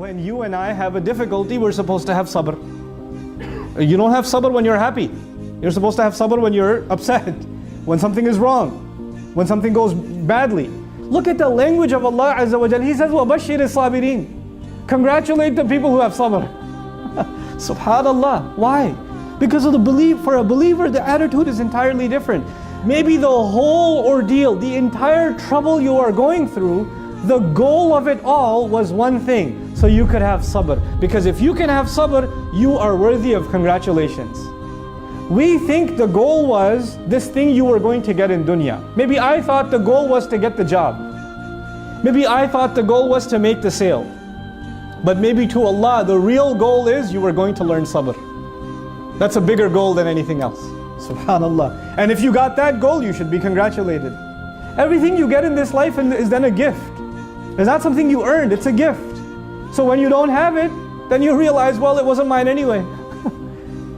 When you and I have a difficulty, we're supposed to have sabr. You don't have sabr when you're happy. You're supposed to have sabr when you're upset, when something is wrong, when something goes badly. Look at the language of Allah Azza wa Jal. He says, وَبَشِّرِ الصَّابِرِينَ. Congratulate the people who have sabr. Subhanallah. Why? Because of the belief. For a believer, the attitude is entirely different. Maybe the whole ordeal, the entire trouble you are going through, the goal of it all was one thing, so you could have sabr. Because if you can have sabr, you are worthy of congratulations. We think the goal was this thing you were going to get in dunya. Maybe I thought the goal was to get the job. Maybe I thought the goal was to make the sale. But maybe to Allah, the real goal is you were going to learn sabr. That's a bigger goal than anything else. Subhanallah. And if you got that goal, you should be congratulated. Everything you get in this life is then a gift. It's not something you earned, it's a gift. So when you don't have it, then you realize, well, it wasn't mine anyway.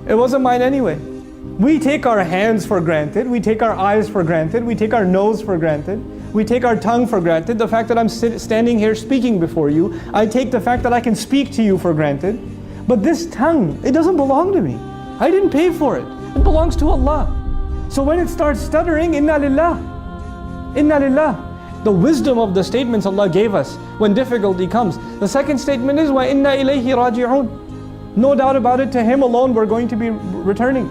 It wasn't mine anyway. We take our hands for granted, we take our eyes for granted, we take our nose for granted, we take our tongue for granted. The fact that I'm standing here speaking before you, I take the fact that I can speak to you for granted. But this tongue, it doesn't belong to me. I didn't pay for it. It belongs to Allah. So when it starts stuttering, inna lillah, inna lillah. The wisdom of the statements Allah gave us when difficulty comes. The second statement is, wa inna ilayhi raji'un. No doubt about it, to Him alone we're going to be returning.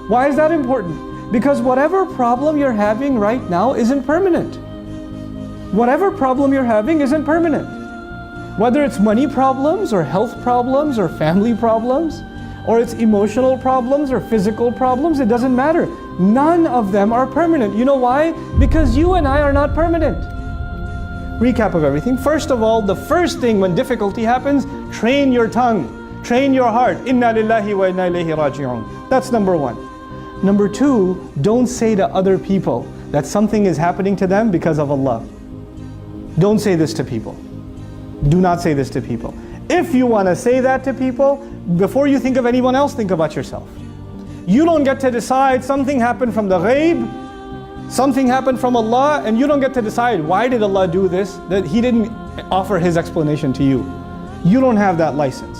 Why is that important? Because whatever problem you're having right now isn't permanent. Whatever problem you're having isn't permanent. Whether it's money problems or health problems or family problems, or it's emotional problems or physical problems, it doesn't matter. None of them are permanent. You know why? Because you and I are not permanent. Recap of everything. First of all, the first thing when difficulty happens, train your tongue, train your heart. Inna lillahi wa inna ilayhi raji'un. That's number one. Number two, don't say to other people that something is happening to them because of Allah. Don't say this to people. Do not say this to people. If you want to say that to people, before you think of anyone else, think about yourself. You don't get to decide something happened from the ghaib, something happened from Allah, and you don't get to decide why did Allah do this, that He didn't offer His explanation to you. You don't have that license.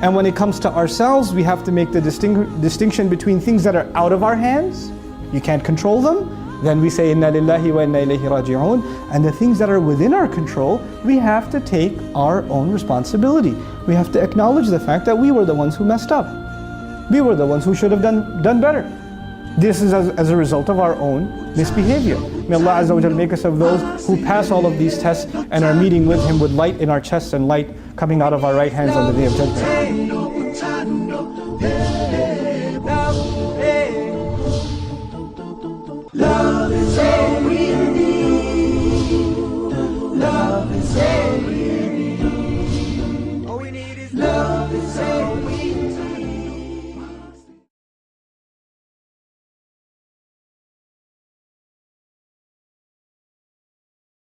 And when it comes to ourselves, we have to make the distinction between things that are out of our hands, you can't control them, then we say inna lillahi wa inna ilayhi raji'un. And the things that are within our control, we have to take our own responsibility. We have to acknowledge the fact that we were the ones who messed up. We were the ones who should have done better. This is as a result of our own misbehavior. May Allah Azza wa Jal make us of those who pass all of these tests and are meeting with Him with light in our chests and light coming out of our right hands on the Day of Judgment. Love is all we need. Love is all we need. All we need is love is all we need.